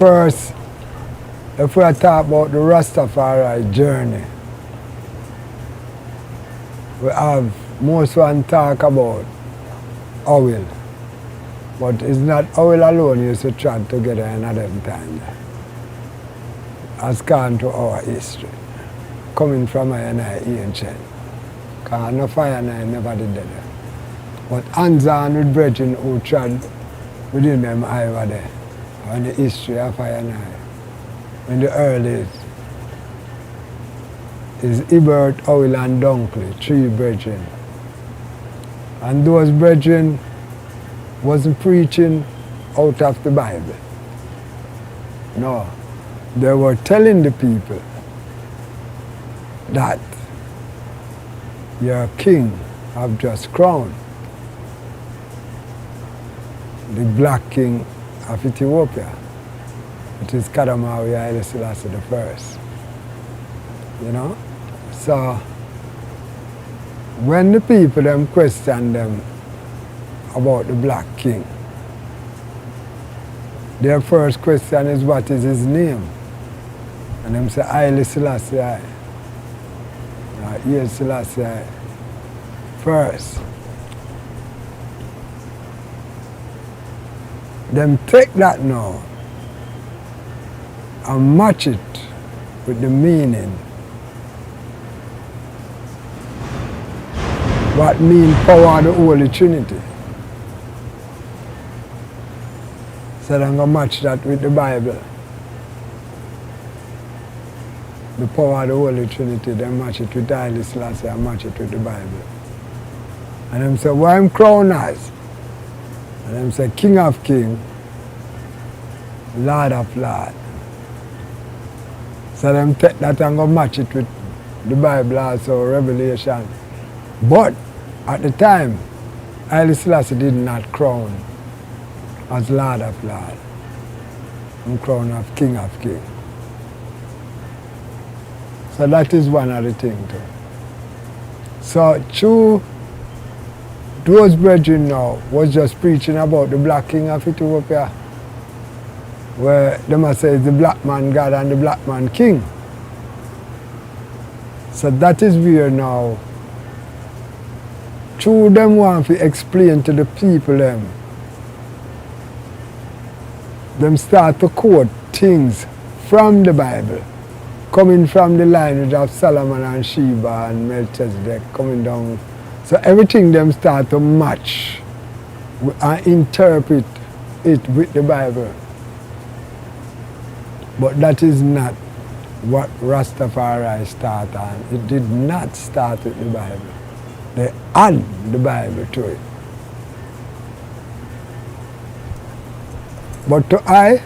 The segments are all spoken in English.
First, if we talk about the Rastafari journey, we have most one talk about oil, but it's not oil alone used to chat together in them time. Has gone to our history, coming from ancient. Because no fire and I never did that. But hands-on with brethren who trod within them over there, and the history of fire and I. In the early is Ibert, Owl and Dunkley, 3 brethren. And those brethren wasn't preaching out of the Bible. No, they were telling the people that your king have just crowned the black king of Ethiopia. It is Kadamawi Haile Selassie I. You know? So when the people them question them about the black king, their first question is what is his name? And them say Haile Selassie. Haile Selassie first. Them take that now and match it with the meaning. What means power of the Holy Trinity. So they're going to match that with the Bible. The power of the Holy Trinity, they match it with Haile Selassie and match it with the Bible. And them say, why I'm crowned as? And them say, King of Kings, Lord of Lords. So them take that and go match it with the Bible also, Revelation. But at the time, Haile Selassie did not crown as Lord of Lords. He crowned as King of Kings. So that is one of the things too. So through those brethren now was just preaching about the black king of Ethiopia, where they must say it's the black man God and the black man king. So that is where now, through them want to explain to the people them start to quote things from the Bible, coming from the lineage of Solomon and Sheba and Melchizedek, coming down. So everything them start to match and interpret it with the Bible. But that is not what Rastafari started on. It did not start with the Bible. They add the Bible to it. But to I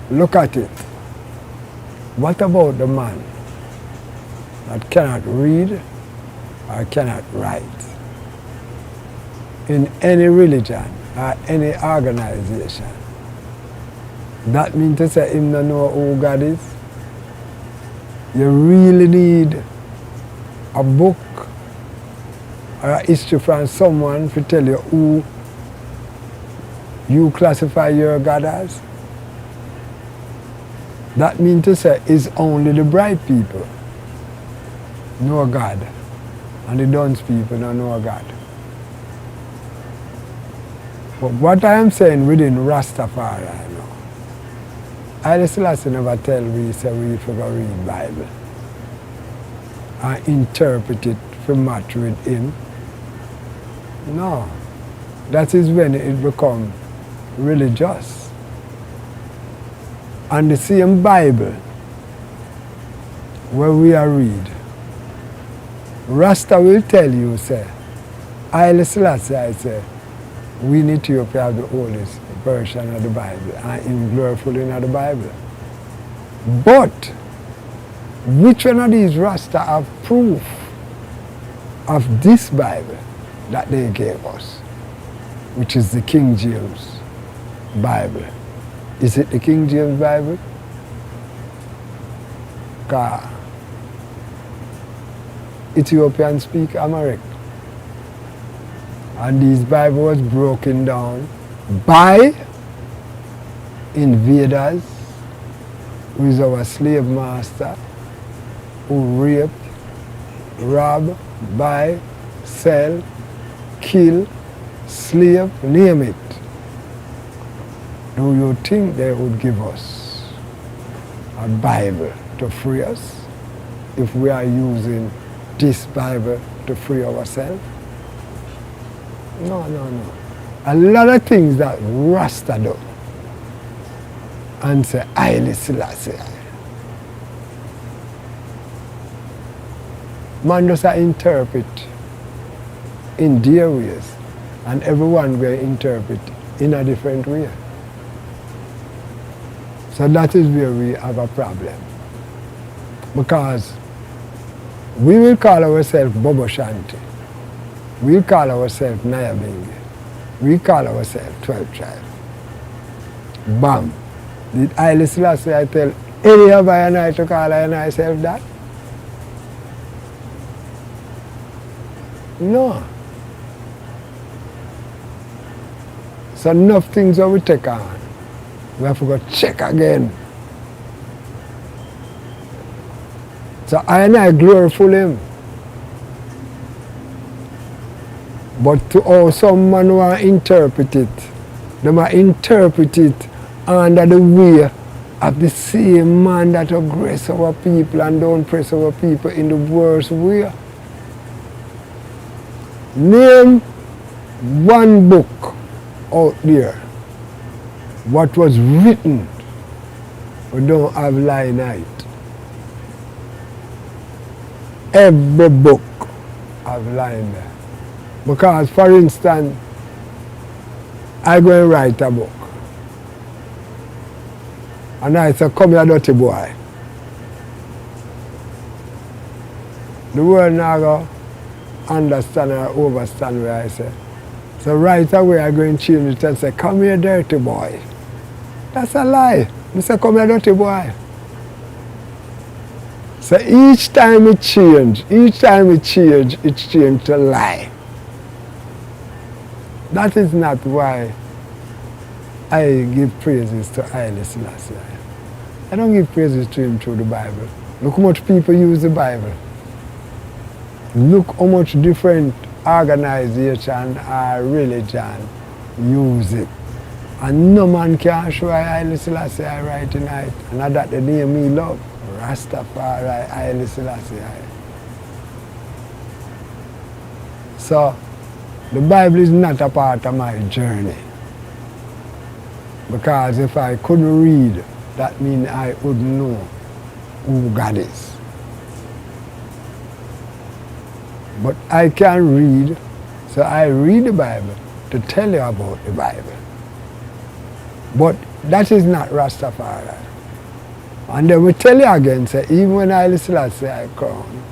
look at it, what about the man that cannot read or cannot write in any religion or any organization? That means to say him don't know who God is. You really need a book or a history from someone to tell you who you classify your God as. That means to say it's only the bright people know God and the dunce people don't know God. But what I am saying within Rastafari, Haile Selassie never tell we say we forgot read Bible and interpret it for match with him. No. That is when it becomes religious. And the same Bible where we are read, Rasta will tell you, say, Haile Selassie, I say, we in Ethiopia have the oldest version of the Bible and him glorified in the Bible. But which one of these Rasta have proof of this Bible that they gave us, which is the King James Bible? Is it the King James Bible? Because Ethiopians speak Amharic. And this Bible was broken down by invaders, who is our slave master, who rape, rob, buy, sell, kill, slave, name it. Do you think they would give us a Bible to free us if we are using this Bible to free ourselves? No, no, no. A lot of things that Rasta do and say, Haile Selassie. Man just interpret in their ways, and everyone will interpret in a different way. So that is where we have a problem. Because we will call ourselves Bobo Shanti. We call ourselves Nyabingi. We call ourselves 12 tribe. Bam. Did Haile Selassie I tell any of I and I to call I and I self that? No. So enough things that we take on, we have to go check again. So I and I glorify him. But to how some man want to interpret it, they might interpret it under the way of the same man that aggress our people and don't press our people in the worst way. Name one book out there what was written we don't have line in it. Every book have line there. Because for instance, I go and write a book. And I say, come here dirty boy. The world now go understand or overstand what I say. So right away I go and change it and say, come here dirty boy. That's a lie. I say, come here dirty boy. So each time it change to lie. That is not why I give praises to Haile Selassie. I don't give praises to him through the Bible. Look how much people use the Bible. Look how much different organization or religion use it. And no man can show Haile Selassie right tonight. And that the name me love. Rastafari, Haile Selassie. So, the Bible is not a part of my journey. Because if I couldn't read, that means I wouldn't know who God is. But I can read, so I read the Bible to tell you about the Bible. But that is not Rastafari. And then we tell you again, say, even when Haile Selassie I come,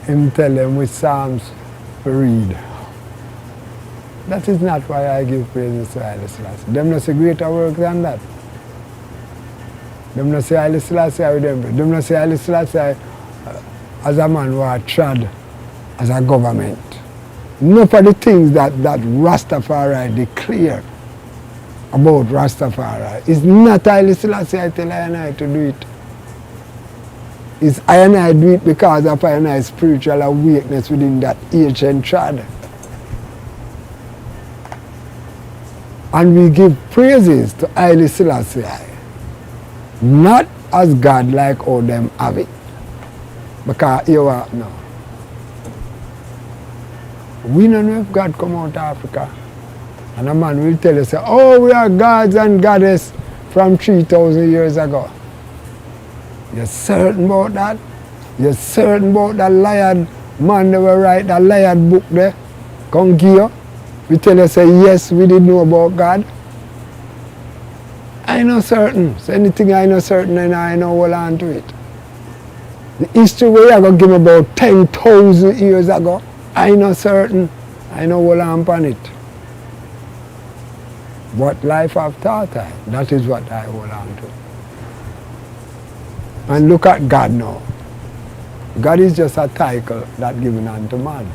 him tell them with Psalms to read. That is not why I give praises to Haile Selassie. Them not say greater work than that. Them not say Haile Selassie with them. Them not say Haile Selassie as a man who had tried as a government. None of the things that Rastafari declare about Rastafari is not Haile Selassie I tell I and I to do it. It's I and I do it because of I and I spiritual awakeness within that ancient tribe. And we give praises to Haile Selassie, not as God like all them have it. Because you are, no. We don't know if God come out of Africa. And a man will tell you, say, oh, we are gods and goddess from 3,000 years ago. You're certain about that? You're certain about that lion man that will write that lion book there? Come here. We tell you, say, yes, we didn't know about God. I know certain. So anything I know certain, and I know hold on to it. The history we are going to give about 10,000 years ago, I know certain. I know hold on upon it. What life have taught I, that is what I hold on to. And look at God now. God is just a title that given unto man.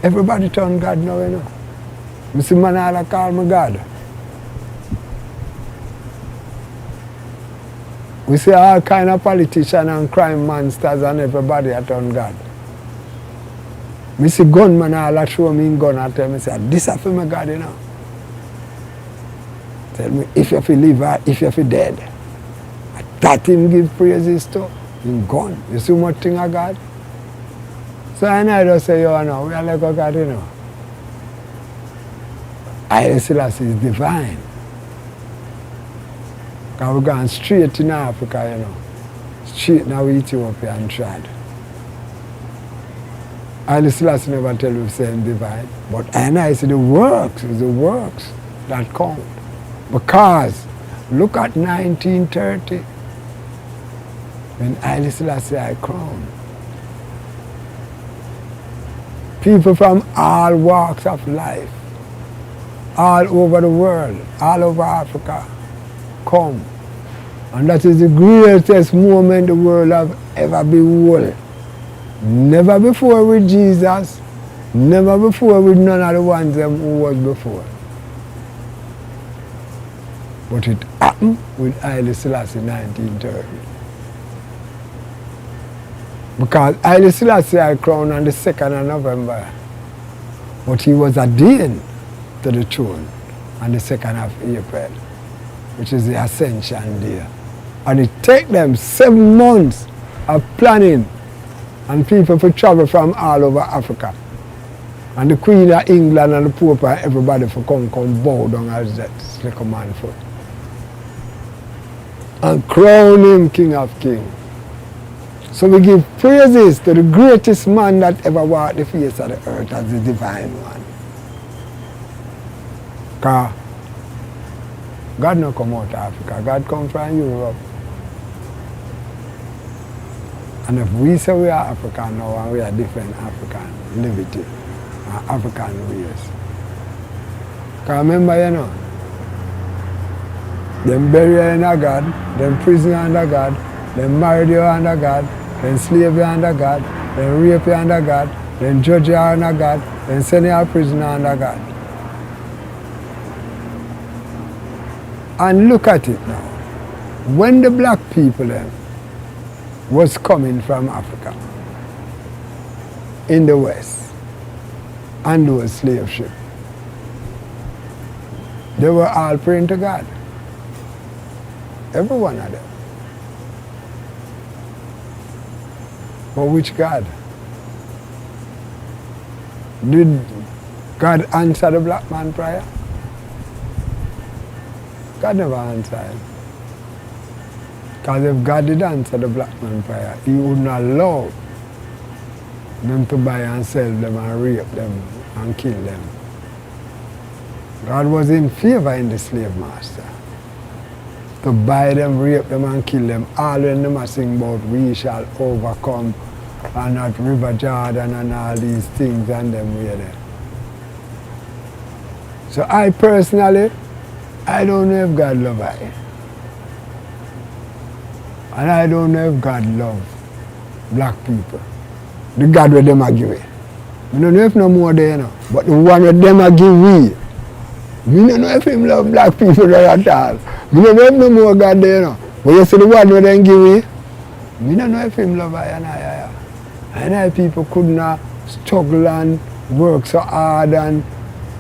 Everybody turn God now, you know. I see man all call me God. We see all kind of politicians and crime monsters and everybody at on God. Me see gunman all that show me in gun and tell me, say, this is for my God, you know. Tell me, if you feel live or if you feel dead. That him give praises to. In gun. You see much thing of God? So I just say, you know, we are like a God, you know. Haile Selassie is divine. Because we're going straight in Africa, you know. Straight now Ethiopia and tried. Haile Selassie never tell you say him divine. But I see the works, it's the works that count. Because look at 1930 when Haile Selassie I crowned. People from all walks of life, all over the world, all over Africa, come. And that is the greatest moment the world have ever beheld. Never before with Jesus, never before with none of the ones who was before. But it happened with Haile Selassie in 1930. Because Haile Selassie I crowned on the 2nd of November. But he was ordained to the throne on the 2nd of April, which is the Ascension Day. And it took them 7 months of planning and people for travel from all over Africa. And the Queen of England and the Pope and everybody for come bow down as that little man foot. And crown him King of Kings. So we give praises to the greatest man that ever walked the face of the earth as the divine one. Because God not come out of Africa, God come from Europe. And if we say we are African now and we are different African liberty and African ways. Because remember, you know, them bury you under God, them prisoner under God, them married you under God, then slave you under God, then rape you under God, then judge you under God, then send you a prisoner under God. And look at it now. When the black people then was coming from Africa in the West and those slave ships, they were all praying to God. Every one of them. But which God? Did God answer the black man prayer? God never answered. Because if God did answer the black man prayer, he wouldn't allow them to buy and sell them and rape them and kill them. God was in favor in the slave master. To buy them, rape them and kill them. All when them are sing about we shall overcome and at River Jordan and all these things and them way there. So I personally, I don't know if God love I. And I don't know if God love black people. The God where them a give it. I don't know if no more there, you know. But the one where them a give we. We don't know if him love black people at all. We don't know if no more God there, you know. But you see the one where them give we. We don't know if him love I and I. And I people could not struggle and work so hard and,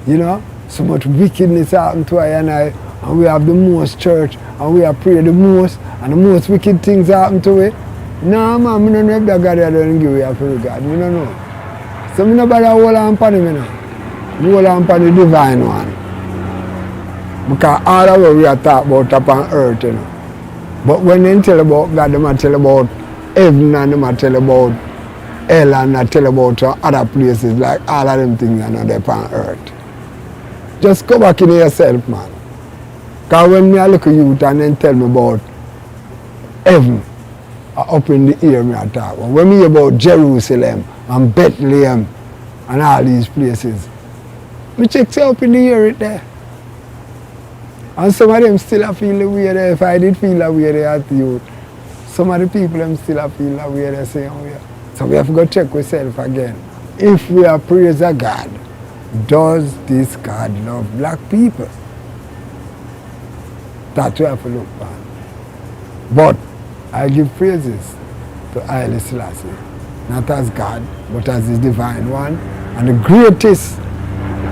you know, so much wickedness happen to I and we have the most church and we have prayed the most and the most wicked things happen to it. No man, I don't know if that God don't give you for God. I don't know. So I don't bother hold on upon him, you know. Hold on upon the divine one. Because all of what we are talking about upon earth, you know. But when they tell about God, they might tell about heaven and they might tell about hell and they tell about other places like all of them things are there upon earth. Just go back in yourself, man. Because when me I look at youth and then tell me about heaven, up in the air me I talk about. When me hear about Jerusalem and Bethlehem and all these places, me check say up in the air it there. And some of them still feel the way there. If I did feel the way there at the youth, some of the people them still feel the way they say oh, yeah. So we have to go check ourselves again. If we are praise a God, does this God love black people? That we have to look at. But I give praises to Haile Selassie, not as God, but as his divine one, and the greatest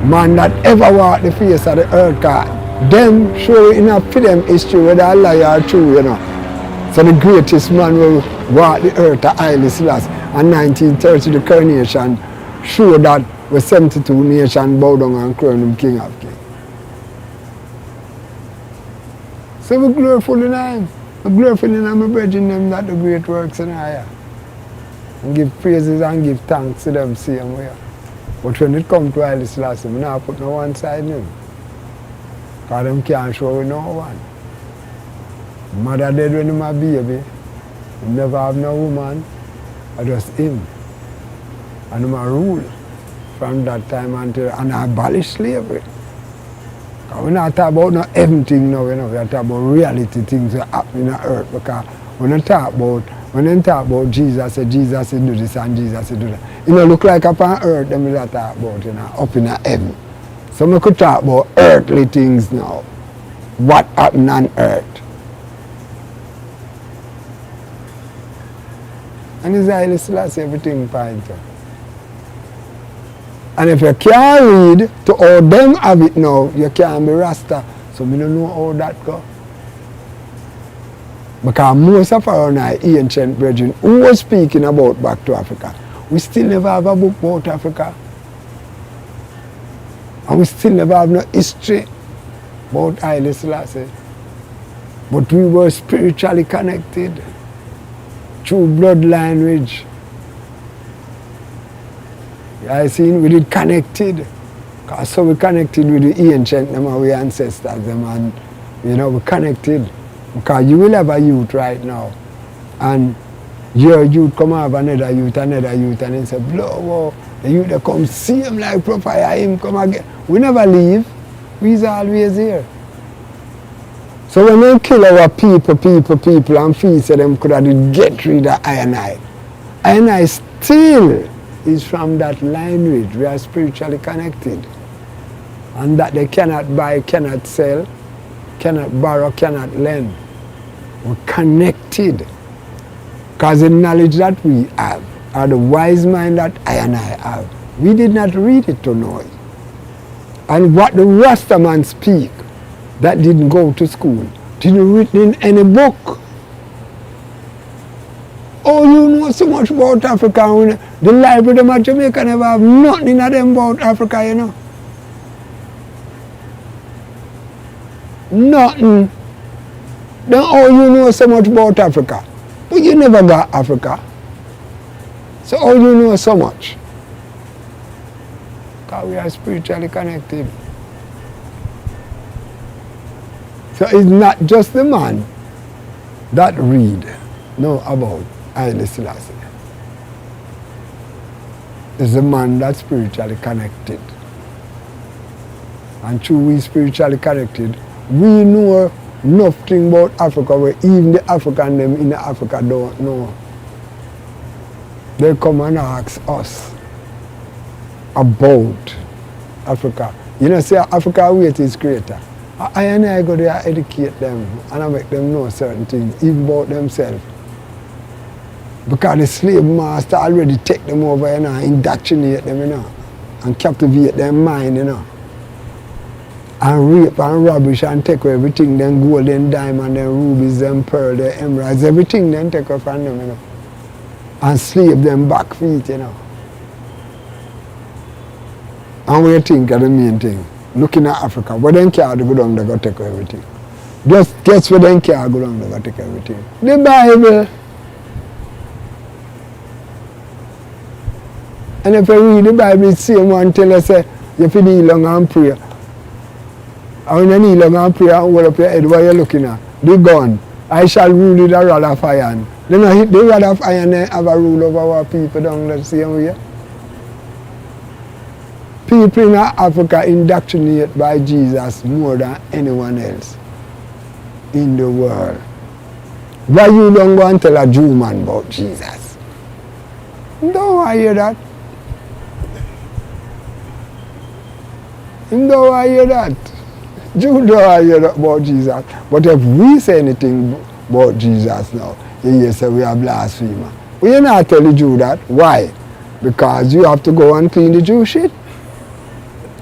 man that ever walked the face of the earth. Them show enough for them history, whether I lie or true, you know. So the greatest man will walk the earth, Haile Selassie. And 1930, the coronation showed that with 72 nations bow down and crown him King of Kings. So we glorify in him. We glorify in him, my brethren, them that the great works in higher. And give praises and give thanks to them same way. But when it comes to Haile Selassie, we not put no one side in him. Because them can't show with no one. Mother dead when he was a baby. He never have no woman. It just him. And he rule from that time until and abolish slavery. Because we're not talking about no heaven thing now, you know. We're talking about reality things that happen on earth. Because when they talk about Jesus, say Jesus will do this and Jesus will do that. You know, look like upon earth, them will talk about, you know, up in heaven. So we could talk about earthly things now. What happened on earth. And it's Haile Selassie, everything finds out. And if you can't read to how them have it now, you can't be Rasta. So we don't know how that go. Because most of our ancient brethren who was speaking about back to Africa, we still never have a book about Africa. And we still never have no history about Haile Selassie. But we were spiritually connected through bloodline ridge. I seen we did connected. So we connected with the ancient them and we ancestors them, and you know we connected. Because you will have a youth right now. And your youth come have another youth, and then say, blow, the youth that come see him like Prof, him come again. We never leave. We's always here. So when they kill our people and feel say them could have get rid of I still is from that lineage. We are spiritually connected. And that they cannot buy, cannot sell, cannot borrow, cannot lend. We're connected. Because the knowledge that we have, or the wise mind that I have, we did not read it to know it. And what the Rastaman speak, that didn't go to school, didn't written in any book. Oh, you know so much about Africa. The library of Jamaica never have nothing in them about Africa, you know. Nothing. Then oh, you know so much about Africa. But you never got Africa. So how you know so much? Because we are spiritually connected. So it's not just the man that read know about Haile Selassie. It's the man that's spiritually connected. And through we spiritually connected, we know nothing about Africa where even the African them in Africa don't know. They come and ask us about Africa. You know, say Africa weight is greater. I go there educate them and I make them know certain things, even about themselves. Because the slave master already take them over, you know, indoctrinate them, you know, and captivate their mind, you know. And rape and rubbish and take away everything, then gold, then diamond, then rubies, then pearl, then emeralds, everything then take away from them, you know. And slave them back feet, you know. And we think of the main thing, looking at Africa, where them can't go down, they go take away everything. Just guess where them can't go down, they go take everything. The Bible. And if you read the Bible, it's the same one tell us, you have to kneel long and pray. And when you kneel long and pray and hold up your head, what are you looking at? The gun. I shall rule with a rod of iron. Then I hit the rod of iron and have a rule over our people down the same way. People in Africa indoctrinate by Jesus more than anyone else in the world. Why you don't go and tell a Jew man about Jesus? Don't I hear that? Don't I hear that? Jew don't I hear that about Jesus. But if we say anything about Jesus now. You say we are blasphemer. We not tell the Jew that. Why? Because you have to go and clean the Jew shit.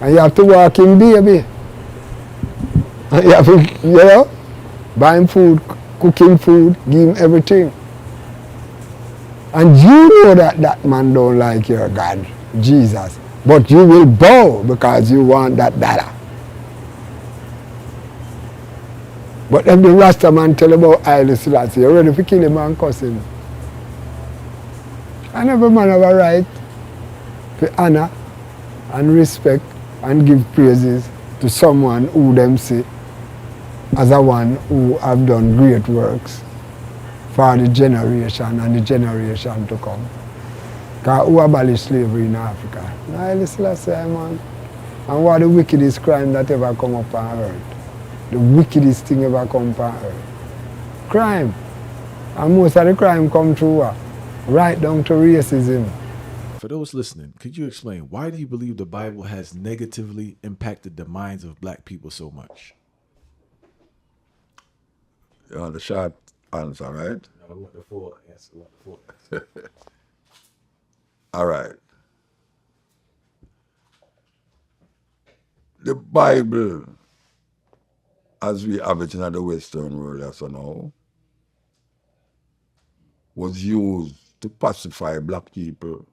And you have to walk him baby. And you have to, buy him food, cook him food, give him everything. And you know that that man don't like your God, Jesus. But you will bow because you want that dollar. But if the Rasta man tell about Haile Selassie, you're ready to kill him and cuss him. And every man have a right to honor and respect and give praises to someone who them see as a one who have done great works for the generation and the generation to come. Because who abolished slavery in Africa? Haile Selassie, man. And what the wickedest crime that ever come up on earth? The wickedest thing ever come upon earth. Crime. And most of the crime come through what? Right down to racism. For those listening, could you explain why do you believe the Bible has negatively impacted the minds of black people so much? You want the short answer, right? I want the full answer. All right. The Bible, as we have it in the Western world as now, was used to pacify black people.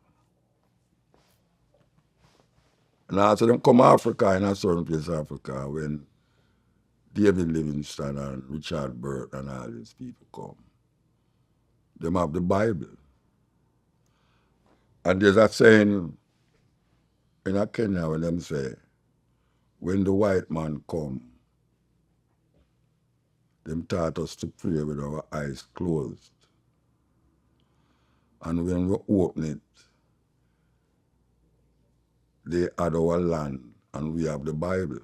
And after them come Africa, in a certain place Africa, when David Livingstone and Richard Burt and all these people come, them have the Bible. And there's a saying in Kenya when them say, when the white man come, them taught us to pray with our eyes closed. And when we open it, they had our land and we have the Bible.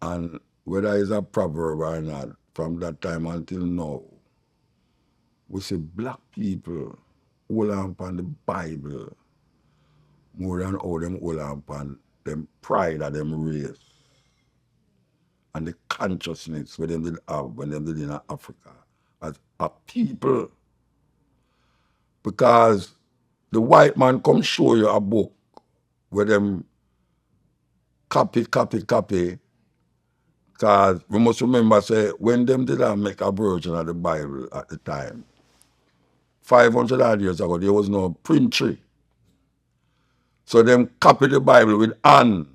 And whether it's a proverb or not, from that time until now, we see black people hold on upon the Bible more than how them hold on upon them pride of them race and the consciousness where them did have when them did in Africa as a people. Because the white man come show you a book where them copy. Because we must remember, say, when them did not make a version of the Bible at the time, 500 odd years ago, there was no printry. So them copy the Bible with hand.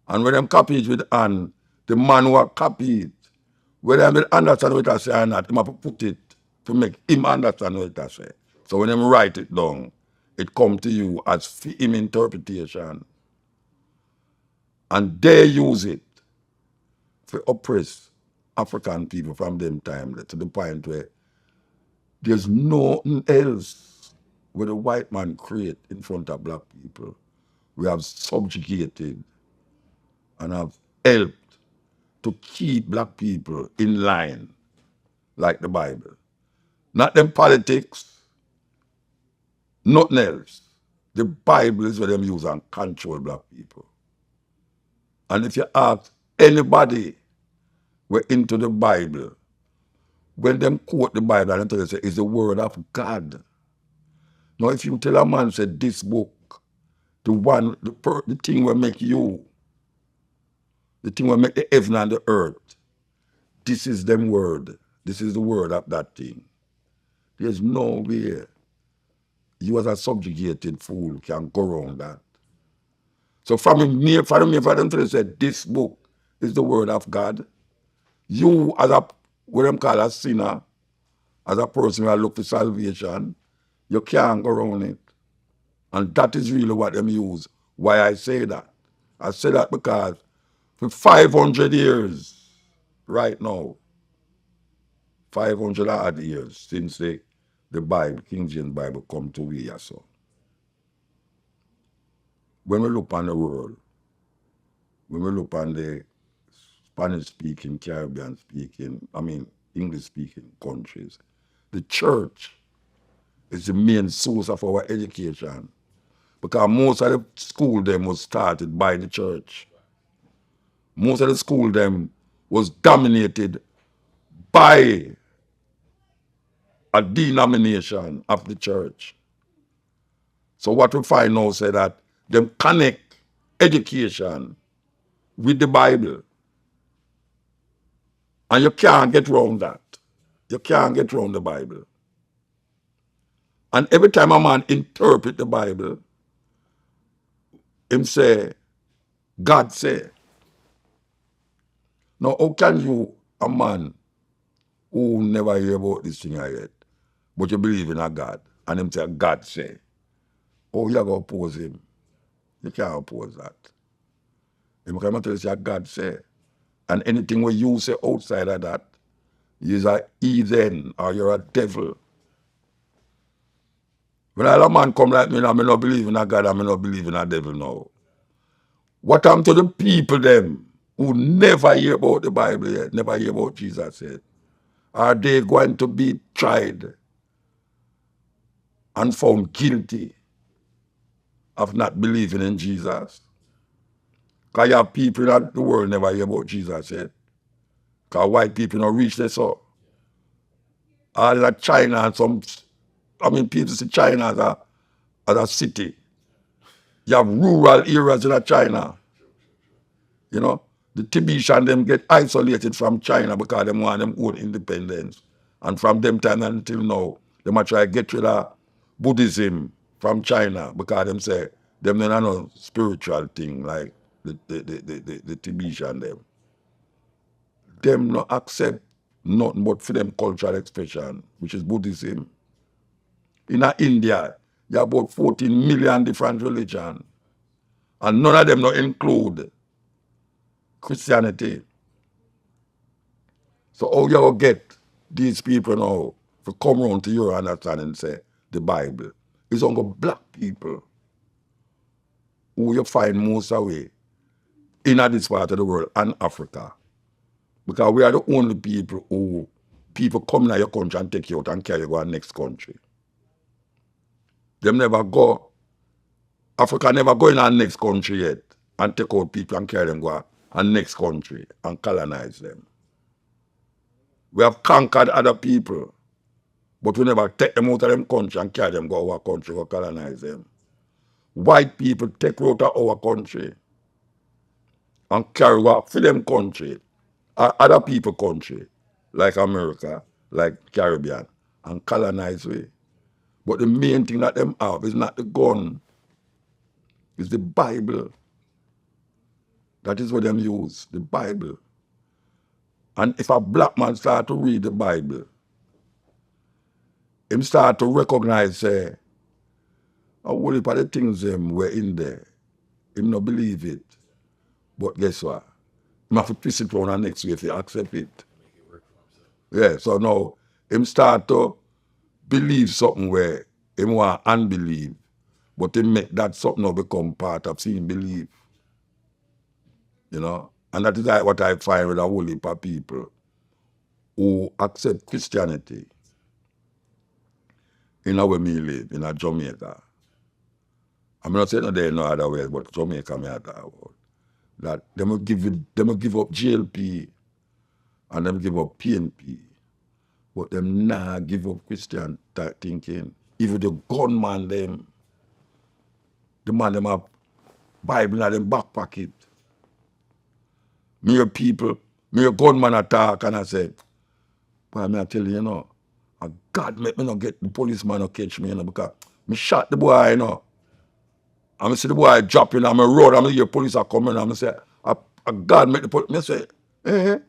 And when them copy it with hand, the man who copy it, whether they understand what I say or not, him have to put it to make him understand what I say. So when them write it down, it come to you as for him interpretation. And they use it to oppress African people from them time to the point where there's nothing else where the white man create in front of black people. We have subjugated and have helped to keep black people in line like the Bible. Not them politics, nothing else. The Bible is where them use and control black people. And if you ask anybody we're into the Bible, when them quote the Bible and tell you say it's the word of God. Now if you tell a man say this book, the thing will make you, the thing will make the heaven and the earth, this is them word. This is the word of that thing. There's no way you as a subjugated fool can go around that. So for them to say this book is the word of God, you as a, what them call a sinner, as a person who look for salvation, you can't go around it. And that is really what them use. Why I say that? I say that because for 500 years, right now, 500 odd years since the Bible, King James Bible come to we so. When we look on the world, when we look on the Spanish-speaking, Caribbean-speaking, English-speaking countries, the church is the main source of our education. Because most of the school them was started by the church. Most of the school them was dominated by a denomination of the church. So what we find now say that them connect education with the Bible. And you can't get around that. You can't get around the Bible. And every time a man interpret the Bible, him say, God say. Now, how can you, a man who never hear about this thing yet, but you believe in a God, and him say, God say, oh, you are going to oppose him? You can't oppose that. Him come and tell you, say, God say. And anything what you say outside of that, you're a heathen or you're a devil. When a man come like me, I may not believe in a God, I may not believe in a devil now. What happened to the people them who never hear about the Bible yet, never hear about Jesus yet? Are they going to be tried and found guilty of not believing in Jesus? Because you have people in the world never hear about Jesus yet. Because white people don't reach this so. All that China and some, people see China as a city. You have rural areas in China. You know, the Tibetan them get isolated from China because they want them own independence. And from them time until now, they might try to get rid of Buddhism from China because them say them don't know spiritual thing like the Tibetan them. Them not accept nothing but for them cultural expression, which is Buddhism. In India, you have about 14 million different religions. And none of them not include Christianity. So how you get these people now to come around to your understanding and say the Bible is only black people who you find most away in this part of the world and Africa. Because we are the only people who people come in your country and take you out and carry you to the next country. Them never go, Africa never go in the next country yet and take out people and carry them to the next country and colonize them. We have conquered other people, but we never take them out of them country and carry them to our country or colonize them. White people take out of our country and carry out for them country, or other people country, like America, like Caribbean, and colonize we. But the main thing that them have is not the gun, it's the Bible. That is what them use, the Bible. And if a black man start to read the Bible, him start to recognize, a whole heap of the things them were in there. Him not believe it. But guess what? Him have to twist it around the next way if he accept it. Yeah, so now him start to believe something where him want unbelieve, but him make that something now become part of seeing belief. You know? And that is like what I find with a whole heap of people who accept Christianity in our me live, in a Jamaica. I'm not saying that there no other way, but Jamaica me talk about. That them will give up GLP and them give up PNP. But them nah give up Christian thinking. Even the gunman them, the man them have Bible in them back pocket. Me a gunman attack and I say, boy, I tell you, God make me not get the policeman to catch me, because me shot the boy, And I see the boy dropping on my road, and I hear police are coming, and I say, God make the police. I say,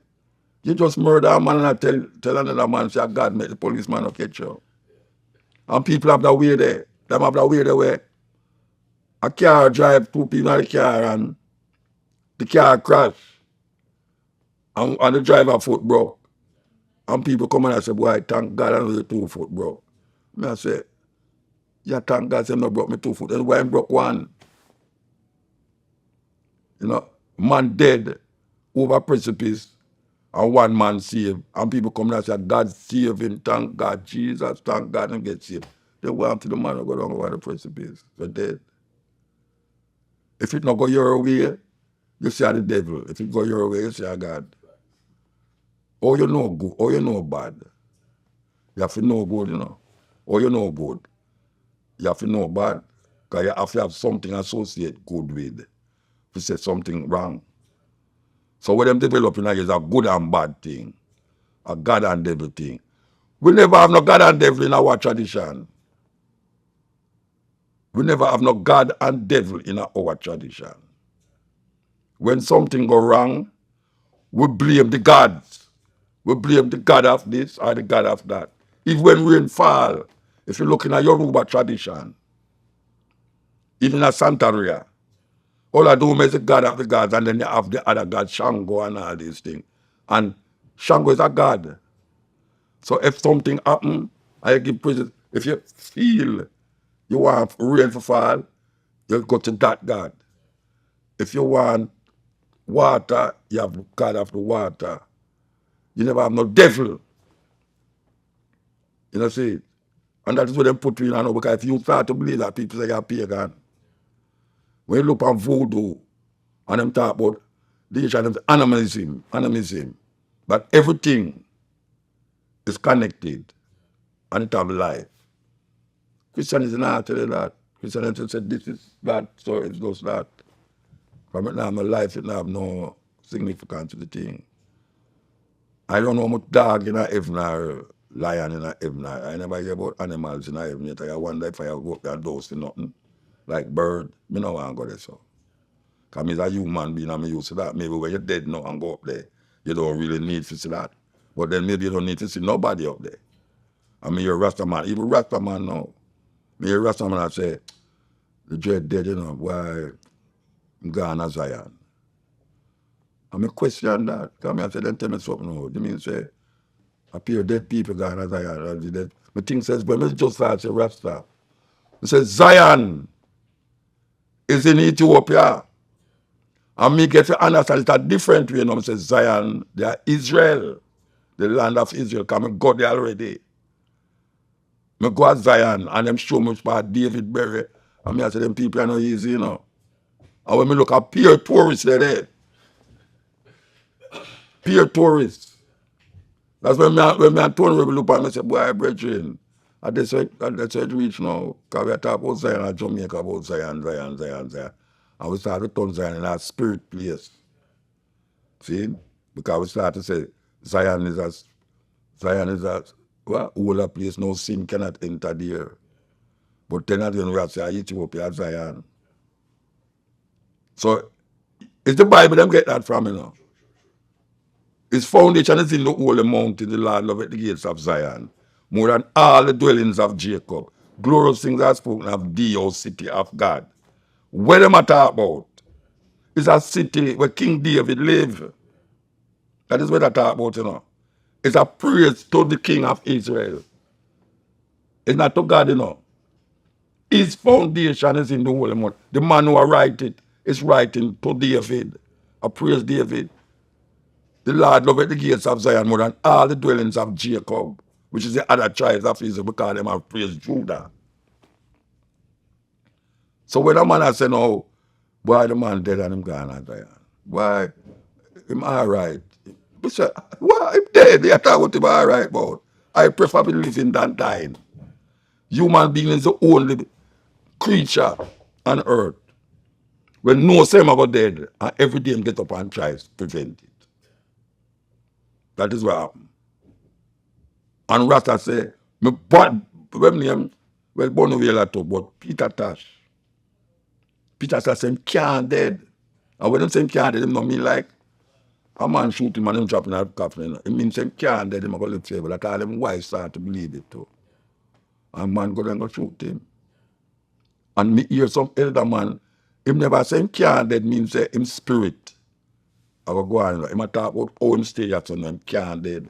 you just murder a man and I tell another man, say, God make the policeman not catch you. And people have that way there. Them have that way there where a car drive, two people in the car and the car crash. And the driver foot broke. And people come and I say, boy, thank God I know the 2 foot broke. I say, yeah, thank God I no broke me 2 foot. Then why I broke one? Man dead over precipice and one man saved. And people come and say, God save him, thank God, Jesus, thank God, and get saved. They went to the man who go down over the precipice. They're dead. If it not go your way, you see the devil. If it go your way, you see God. Or you know good, or you know bad. You have to know good, you know. Or you know good. You have to know bad. Because you have to have something associated good with. To say something wrong. So when them developing is a good and bad thing. A God and devil thing. We never have no God and devil in our tradition. We never have no God and devil in our tradition. When something go wrong, we blame the gods. We blame the God of this or the God of that. Even when rain fall, if you're looking at Yoruba tradition, even at Santeria, all I do is the God of the gods, and then you have the other God, Shango and all these things. And Shango is a God. So if something happen, I give praises. If you feel you want rain to fall, you go to that God. If you want water, you have God of the water. You never have no devil. You know, see? And that is what they put you in, know, because if you start to believe that, people say you're pagan. When you look on voodoo, and them talk about the animism. But everything is connected, and it have life. Christianity not tell you that. Christianity said this is that, so it's just that. From it now, my life, it have no significance to the thing. I don't know much dog in heaven or lion in heaven. I never hear about animals in heaven yet. I wonder if I go up there and don't see nothing. Like bird, me no want to go there so. Because I'm a human being and I'm used to that. Maybe when you're dead now and go up there, you don't really need to see that. But then maybe you don't need to see nobody up there. I mean, you're a Rasta man. Even Rasta man now. Me a Rasta man I say, the dread dead, you know, why I'm gone as Zion. I mean, question that. Because I say, then tell me something now. You mean say, appear dead people gone as Zion. The thing says, but me just start say Rasta. It says Zion is in Ethiopia. And me get to understand it a different way. You know, I say Zion, they are Israel, the land of Israel. Because I go there already. I go to Zion and them show me about David Berry. And I say, them people are not easy, you know. And when I look at pure tourists, they're there. Pure tourists. That's when me and Tony will look at me and say, boy, brethren, and that's why it reach now. Because we are talking about Zion and Jamaica, about Zion. And we start to turn Zion in our spirit place. See? Because we start to say, Zion is a well, older place, no sin cannot enter there. But then again, we have to say, Ethiopia, Zion. So, it's the Bible them get that from, you know. Its foundation is in the holy mountain, the Lord loveth the gates of Zion, more than all the dwellings of Jacob. Glorious things are spoken of thee, O city of God. What am I talking about? It's a city where King David lived. That is what I talk about, you know. It's a praise to the King of Israel. It's not to God, you know. His foundation is in the holy mountain. The man who write it is writing to David. I praise David. The Lord loveth the gates of Zion more than all the dwellings of Jacob, which is the other tribes of Israel, because them have praised Judah. So when a man has said, no, why the man dead and him gone at Zion? Why? Him all right. But say, why him dead? They talk about him all right about. I prefer to living than dying. Human being is the only creature on earth when no same about dead and every day him get up and tries to prevent it. That is what happened. And Rasta say, me born, when name, well, born away a talk, but Peter Tosh. Peter Tosh say him can't dead. And when him say him can't dead, him know me like, a man shoot him and him drop in a coffin. It means him can't dead, him go live forever. That's all them wives start to believe it too. And man go and go shoot him. And me hear some elder man, him never say him can't dead, means say him spirit. I go on, him a talk about how him stay at son, him can't dead.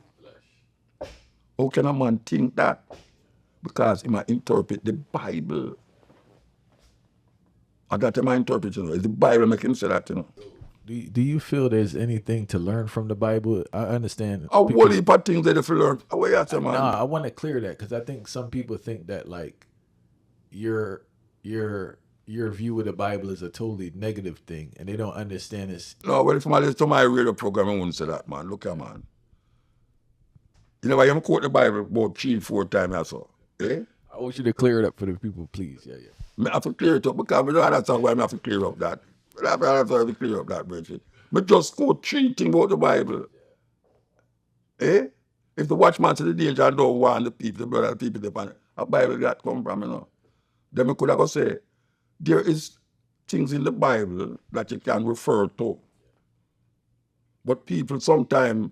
How can a man think that? Because he might interpret the Bible. And that he might interpret, you know. It's the Bible make him say that, you know. Do you feel there's anything to learn from the Bible? I understand. A whole heap of things that if you learn. What you say, man? Nah, I want to clear that because I think some people think that like your view of the Bible is a totally negative thing, and they don't understand this. No, well, if I listen to my radio program, I wouldn't say that, man. Look here, man. You know why you quote the Bible about 3-4 times or so? Eh? I want you to clear it up for the people, please. Yeah, yeah. I have to clear it up because I don't understand why I have to clear up that. I have to clear up that, brethren. I just quote 3 things about the Bible. Eh? If the watchman to the danger and don't warn the people, the brother, the people, the a Bible that come from, you know. Then I could have say, there is things in the Bible that you can refer to. But people sometimes,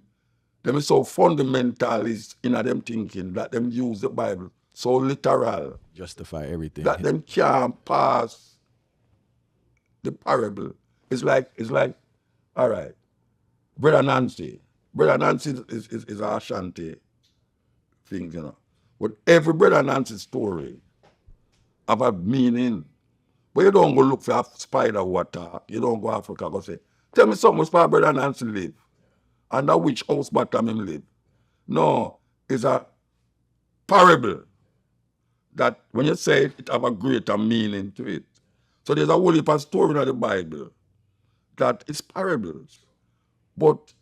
them is so fundamentalist in them thinking that them use the Bible so literal Justify everything. that them can't pass the parable. It's like, all right, Brother Nancy is a Ashanti thing, you know. But every Brother Nancy story have a meaning. But you don't go look for a spider water. You don't go Africa go say, tell me something where Brother Nancy live. And that which house bottom him live. No, it's a parable that when you say it, it have a greater meaning to it. So there's a whole heap of story in the Bible that is parables. But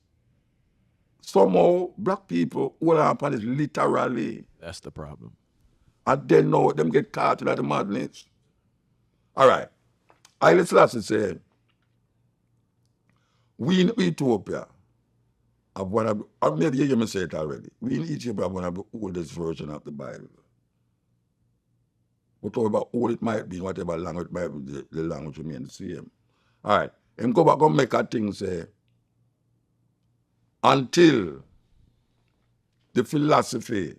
somehow black people hold on upon it literally. That's the problem. And then now them get caught in the madness. All right. Haile Selassie said, we in Ethiopia have one of, or maybe you hear me say it already, we in Ethiopia have one of the oldest version of the Bible. Whatever old it might be, whatever language it might be, the language remains the same. All right. Him go back and make a thing say, until the philosophy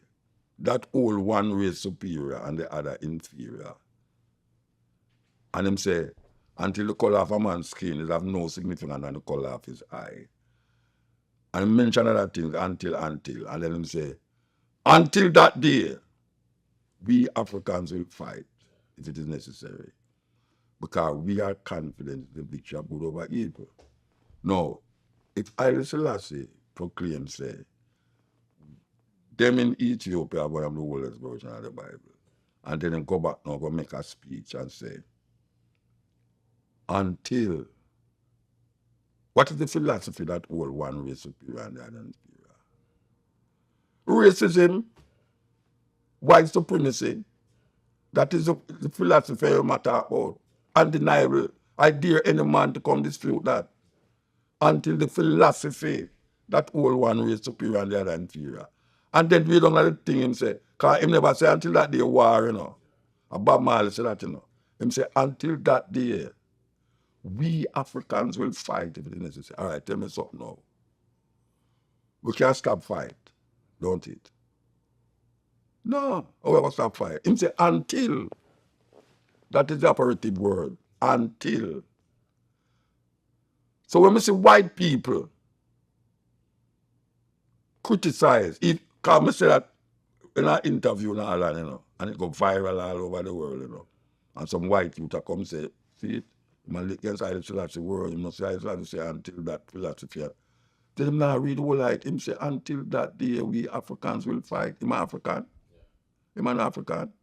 that hold one race superior and the other inferior. And him say, until the color of a man's skin is of no significance than the color of his eye. And he mention other things, until. And then him say, until that day, we Africans will fight if it is necessary. Because we are confident in the victory of good over evil. Now, if Haile Selassie proclaims, say, them in Ethiopia are one of the oldest version of the Bible. And then go back now, go make a speech and say, until, what is the philosophy that hold one race superior and the other inferior? Racism, white supremacy, that is the philosophy you matter about. Undeniable. I dare any man to come dispute that. Until the philosophy that hold one race superior and the other inferior. And then we don't know the thing him say, because him never say until that day war, you know. Bob Marley said that, you know. Him say, until that day, we Africans will fight if it is necessary. All right, tell me something now. We can't stop fight, don't it? No, we will stop fight. Him say, until. That is the operative word, until. So when we see white people criticize, because I say that in an interview in Ireland, you know, and it go viral all over the world, you know, and some white youth come say, see it, man against Haile Selassie word, you must say Haile Selassie say until that philosophy. Then him not read the whole light. Him say until that day we Africans will fight. Him African. Him an African.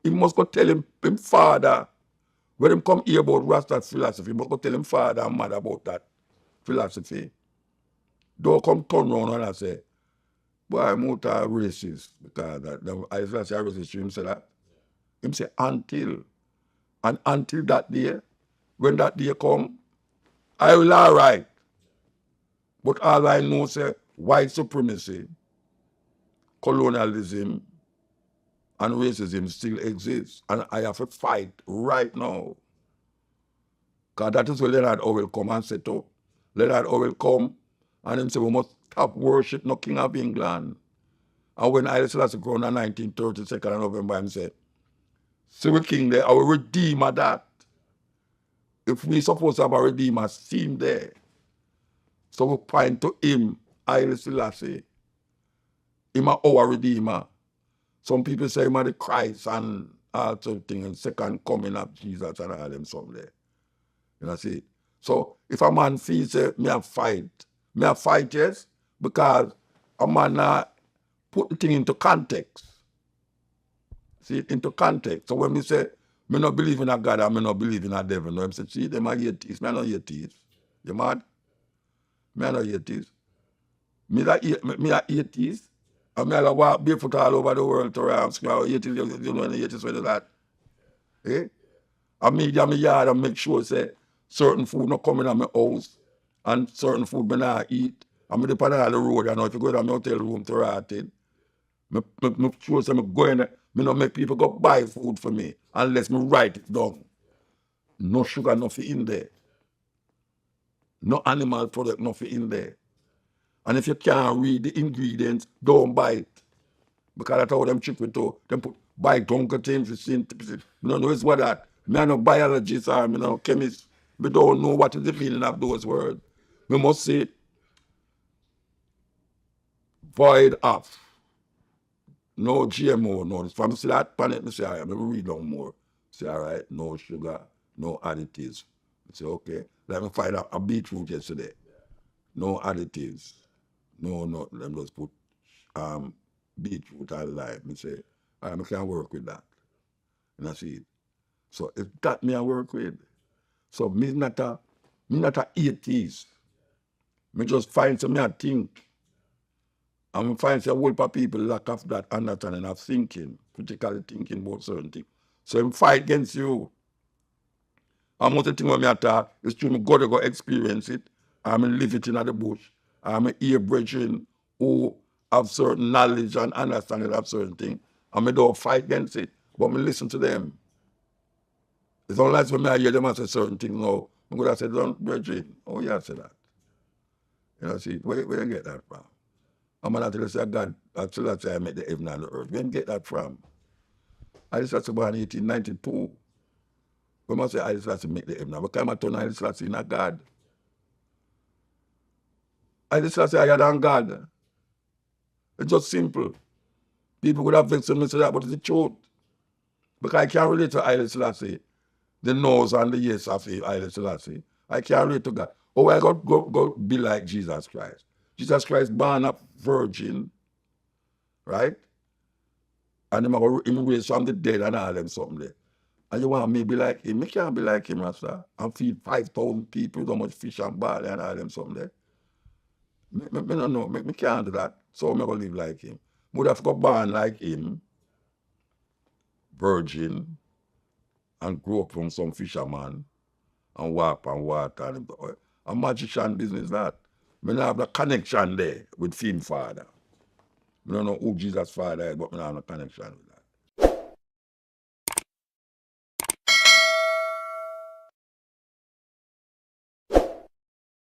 He must go tell him father, when him come hear about Rasta's philosophy, he must go tell him father and mother about that philosophy. Don't come turn around and say, boy, MUTA racist, because that Haile Selassie racist, him say that. Him say until. And until that day, when that day come, I will all right. But all I know say white supremacy, colonialism, and racism still exists. And I have to fight right now. Because that is where Leonard Howell come and set up. Leonard Howell come and him say we must stop worship no King of England. And when Haile Selassie grown on 1930, 2nd of November, him say, see we king there, our redeemer that. If we supposed to have a redeemer seen there. So we point to him, Haile Selassie. Him our redeemer. Some people say him the Christ and all sort of things, and second coming of Jesus and all them some there. You know, see? So if a man feels say, me a fight, yes, because a man put the thing into context. See, into context. So when we say, me not believe in a God and me not believe in a devil, no, I say, see, them are atheists. Me not atheist. You mad? Me not atheist. Me a atheist. And me a walk barefoot all over the world to Rams. Atheist, you know any atheist with that. Eh? And me in my yard and make sure say certain food not coming in my house and certain food me not eat. And me depend on the road, you know, if you go to my hotel room to rot in, me sure say me go in there, me not make people go buy food for me unless me write it down. No sugar, nothing in there. No animal product, nothing in there. And if you can't read the ingredients, don't buy it. Because that's how them cheap it too. Them put buy Tonka things for synthesis. You don't know it's what that. Me I'm no biologist or me no chemist. We don't know what is the meaning of those words. We must say void of. No GMO, no. If I'm see that planet, I say, all right, let me read on more. Say, all right, no sugar, no additives. I say, okay. Let me find out a beetroot yesterday. No additives. No, let me just put beetroot and lime. I say, all right, I can't work with that. And I see it. So it's that me I work with. So me not a atheist. Me just find some me I think. And we find some whole lot of people lack of that understanding of thinking, critically thinking about certain things. So him fight against you. And most of the thing when me talk is true, me got to go experience it. I'm live it in the bush. I'm hear brethren who have certain knowledge and understanding of certain things. And me don't fight against it, but me listen to them. It's only like when I hear them say certain things now, I'm going to say, don't, brethren, oh yeah, I say that. You know, see, where you get that from? I'm going to say, God, until I say I made the heaven and the earth. Where you get that from? Haile Selassie born in 1892. We must say Haile Selassie make the heaven. Because I turn Haile Selassie not God. Haile Selassie higher than God. It's just simple. People would have vexed me say that, but it's the truth. Because I can't relate to Haile Selassie, the no's and the yes of Haile Selassie. I can't relate to God. Oh, I got go be like Jesus Christ. Jesus Christ born a virgin, right? And him raised from the dead and all them something there. And you want me be like him? Me can't be like him, Rasta. And feed 5,000 people, so much fish and barley and all them something there. Me don't know. Me can't do that. So I'm going to live like him. Would have got born like him, virgin, and grow up from some fisherman and walk on water. And a magician business that. Me not have the connection there with Film Father. I don't know who Jesus Father is, but I don't have a connection with that.